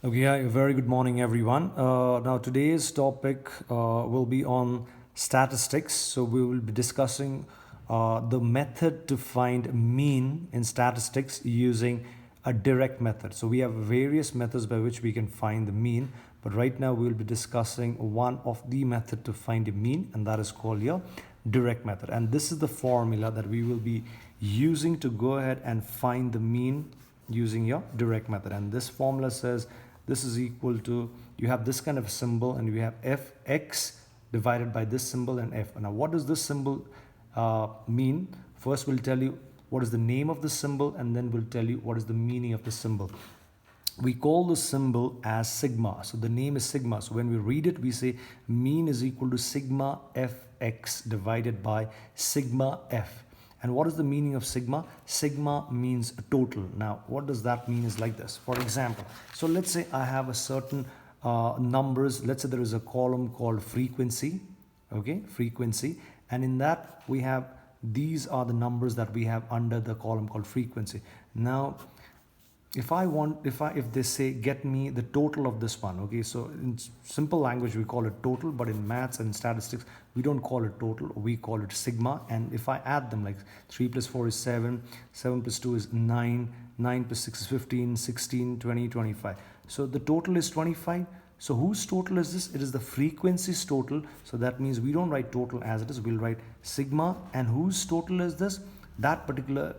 Okay, hi, very good morning, everyone. Now, today's topic will be on statistics. So, we will be discussing the method to find mean in statistics using a direct method. So, we have various methods by which we can find the mean, but right now we will be discussing one of the method to find a mean, and that is called your direct method. And this is the formula that we will be using to go ahead and find the mean using your direct method. And this formula says this is equal to, you have this kind of symbol and we have fx divided by this symbol and f. Now what does this symbol mean? First we'll tell you what is the name of the symbol, and then we'll tell you what is the meaning of the symbol. We call the symbol as sigma. So the name is sigma. So when we read it, we say mean is equal to sigma fx divided by sigma f. And what is the meaning of sigma? Sigma means total. Now, what does that mean is like this. For example, so let's say I have a certain numbers. Let's say there is a column called frequency. Okay, frequency. And in that we have, these are the numbers that we have under the column called frequency. Now, if they say get me the total of this one, okay, so in simple language we call it total, but in maths and statistics we don't call it total, we call it sigma. And if I add them, like 3 plus 4 is 7, 7 plus 2 is 9, 9 plus 6 is 15, 16, 20, 25. So the total is 25. So whose total is this? It is the frequency's total. So that means we don't write total as it is, we'll write sigma. And whose total is this? That particular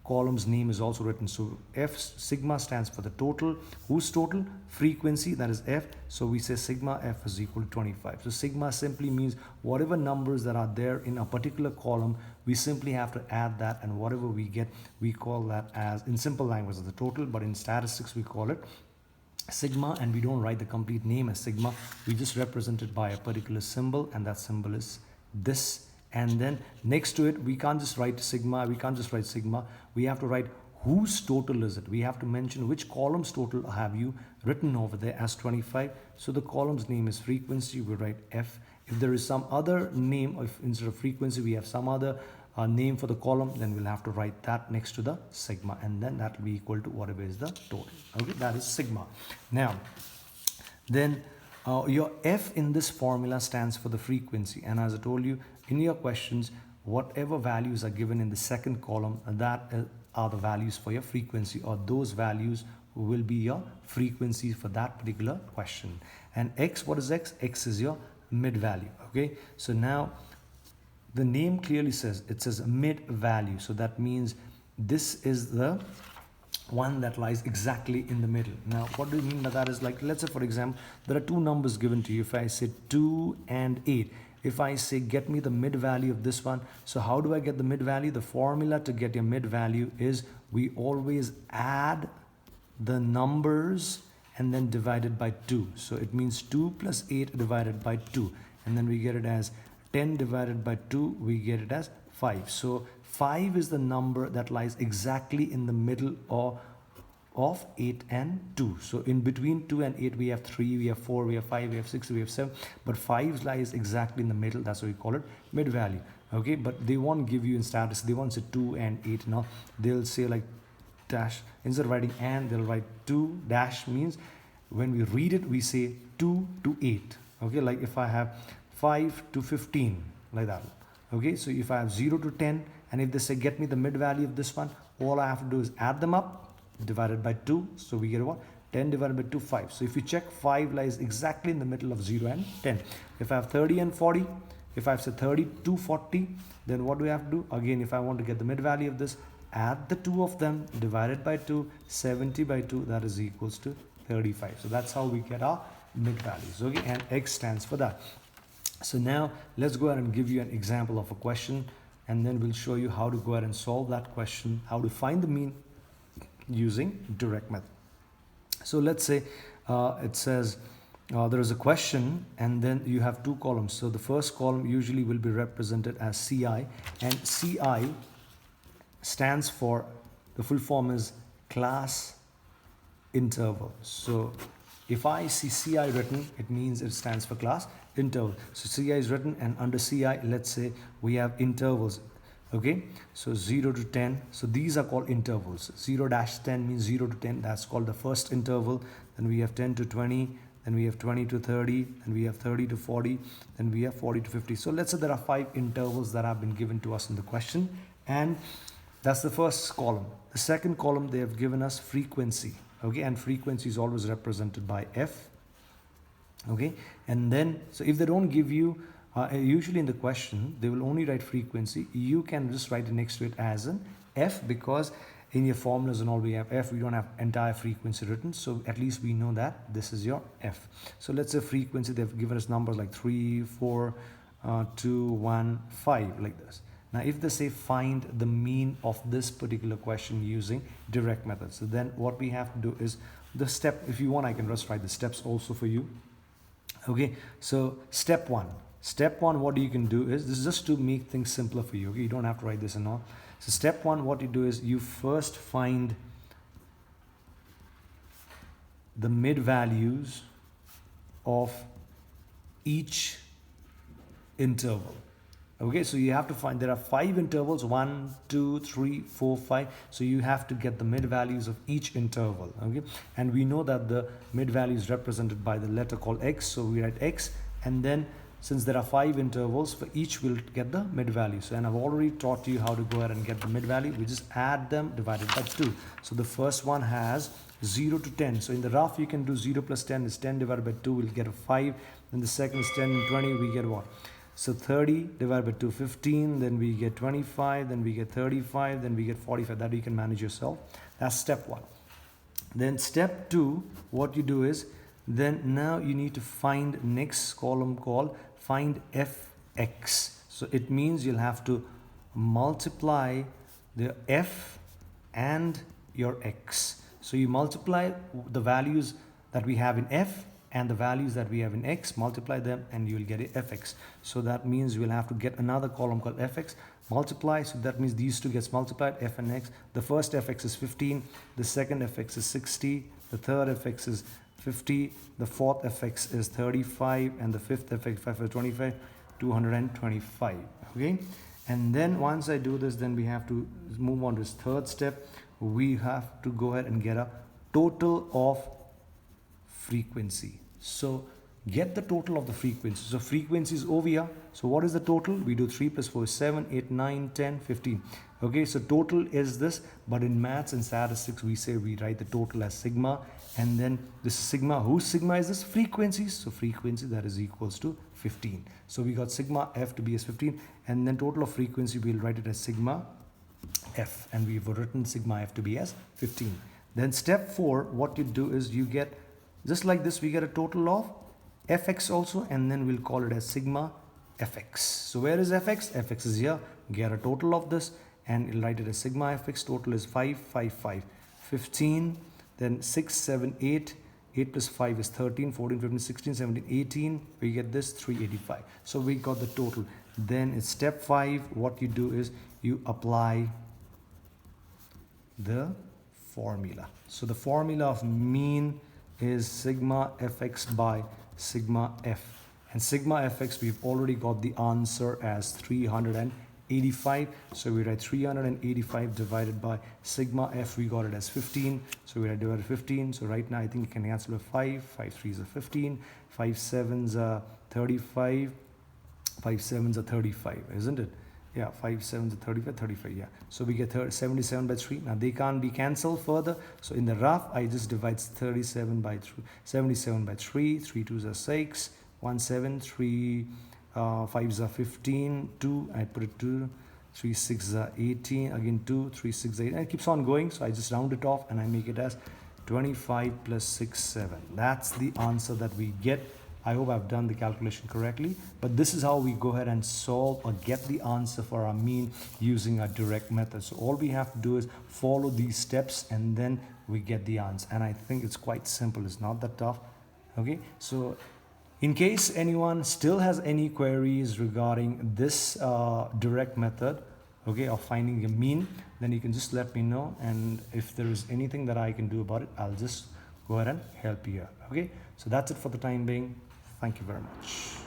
column's name is also written. So f sigma stands for the total. Whose total? Frequency, that is f. So we say sigma f is equal to 25. So sigma simply means whatever numbers that are there in a particular column, we simply have to add that, and whatever we get, we call that as, in simple language, as the total, but in statistics we call it sigma. And we don't write the complete name as sigma, we just represent it by a particular symbol, and that symbol is this. And then next to it, we can't just write sigma, we have to write whose total is it. We have to mention which column's total have you written over there as 25. So the column's name is frequency, we write f. If there is some other name, if instead of frequency we have some other name for the column, then we'll have to write that next to the sigma, and then that will be equal to whatever is the total. Okay, that is sigma. Now then your f in this formula stands for the frequency, and as I told you in your questions, whatever values are given in the second column, that are the values for your frequency, or those values will be your frequency for that particular question. And x, what is x? X is your mid value. Okay, so now the name clearly says, it says mid value, so that means this is the one that lies exactly in the middle. Now what do you mean by that is, like, let's say for example there are two numbers given to you. If I say 2 and 8, if I say get me the mid value of this one, so how do I get the mid value? The formula to get your mid value is we always add the numbers and then divide it by 2. So it means 2 plus 8 divided by 2, and then we get it as 10 divided by 2, we get it as 5. So 5 is the number that lies exactly in the middle of 8 and 2. So in between 2 and 8 we have 3, we have 4, we have 5, we have 6, we have 7, but 5 lies exactly in the middle. That's why we call it mid value. Okay, but they won't give you in statistics, they won't say 2 and 8. Now they'll say like dash, instead of writing and, they'll write 2 dash, means when we read it we say 2 to 8. Okay, like if I have 5 to 15, like that. Okay, so if I have 0 to 10, and if they say get me the mid value of this one, all I have to do is add them up, divided by 2. So we get what? 10 divided by 2, 5. So if you check, 5 lies exactly in the middle of 0 and 10. If I have 30 and 40, if I have said 30 to 40, then what do we have to do? Again, if I want to get the mid value of this, add the two of them, divided by 2, 70 by 2, that is equals to 35. So that's how we get our mid values. Okay, and x stands for that. So now let's go ahead and give you an example of a question, and then we'll show you how to go ahead and solve that question, how to find the mean using direct method. So let's say it says there is a question, and then you have two columns. So the first column usually will be represented as CI, and CI stands for, the full form is class interval. So if I see CI written, it means it stands for class interval. So CI is written, and under CI, let's say we have intervals. Okay, so 0 to 10, so these are called intervals. 0-10 means 0 to 10, that's called the first interval. Then we have 10 to 20, then we have 20 to 30, and we have 30 to 40, then we have 40 to 50. So let's say there are 5 intervals that have been given to us in the question, and that's the first column. The second column, they have given us frequency. Okay, and frequency is always represented by F. Okay, and then so if they don't give you usually in the question they will only write frequency, you can just write it next to it as an F, because in your formulas and all we have F, we don't have entire frequency written, so at least we know that this is your F. So let's say frequency, they've given us numbers like 3, 4, 2, 1, 5, like this. Now if they say find the mean of this particular question using direct method, so then what we have to do is the step, if you want I can just write the steps also for you. Okay, so step one, what you can do is, this is just to make things simpler for you. Okay, you don't have to write this and all. So step one, what you do is you first find the mid values of each interval. Okay, so you have to find, there are 5 intervals, 1, 2, 3, 4, 5. So you have to get the mid values of each interval. Okay, and we know that the mid value is represented by the letter called X. So we write X, and then since there are 5 intervals, for each we'll get the mid value. So, and I've already taught you how to go ahead and get the mid value. We just add them divided by 2. So the first one has 0 to 10. So in the rough you can do 0 plus 10 is 10 divided by 2, we'll get a 5. Then the second is 10 and 20, we get what? So 30 divided by 2, 15, then we get 25, then we get 35, then we get 45. That you can manage yourself. That's step 1. Then step 2, what you do is, then now you need to find next column called find fx. So it means you'll have to multiply the f and your x. So you multiply the values that we have in f and the values that we have in x, multiply them and you will get a fx. So that means we'll have to get another column called fx, multiply, so that means these two gets multiplied, f and x. The first fx is 15, the second fx is 60, the third fx is 50, the fourth fx is 35, and the fifth fx is 25, 225. Okay, and then once I do this, then we have to move on to this third step. We have to go ahead and get a total of frequency. So get the total of the frequency. So frequency is over here. So what is the total? We do 3 plus 4 is 7, 8, 9, 10, 15. Okay, so total is this, but in maths and statistics we say we write the total as sigma, and then this sigma, whose sigma is this? Frequency. So frequency, that is equals to 15. So we got sigma f to be as 15, and then total of frequency we'll write it as sigma f, and we've written sigma f to be as 15. Then step 4, what you do is you get, just like this, we get a total of fx also, and then we'll call it as sigma fx. So where is fx? Fx is here. Get a total of this and you'll write it as sigma fx. Total is 5, 5, 5, 15, then 6, 7, 8, 8 plus 5 is 13, 14, 15, 16, 17, 18. We get this 385. So we got the total. Then it's step 5. What you do is you apply the formula. So the formula of mean is sigma fx by sigma f, and sigma fx we've already got the answer as 385. So we write 385 divided by sigma f, we got it as 15. So we write divided 15. So right now I think you can cancel with 5, 5 3s are 15, 5 7s are 35, 5 7s are 35, isn't it? Yeah, 5 7s are 35, 35, yeah. So we get 77 by 3. Now they can't be cancelled further. So in the rough, I just divide 37 by 3, 77 by 3, 3 2s are 6, 1 7, 3 5s are 15, 2, I put it 2, 3 6s are 18, again 2, 3 6 8, and it keeps on going. So I just round it off and I make it as 25 plus 6, 7. That's the answer that we get. I hope I've done the calculation correctly, but this is how we go ahead and solve or get the answer for our mean using our direct method. So all we have to do is follow these steps and then we get the answer. And I think it's quite simple. It's not that tough. Okay, so in case anyone still has any queries regarding this direct method, okay, of finding a mean, then you can just let me know. And if there is anything that I can do about it, I'll just go ahead and help you out. Okay, so that's it for the time being. Thank you very much.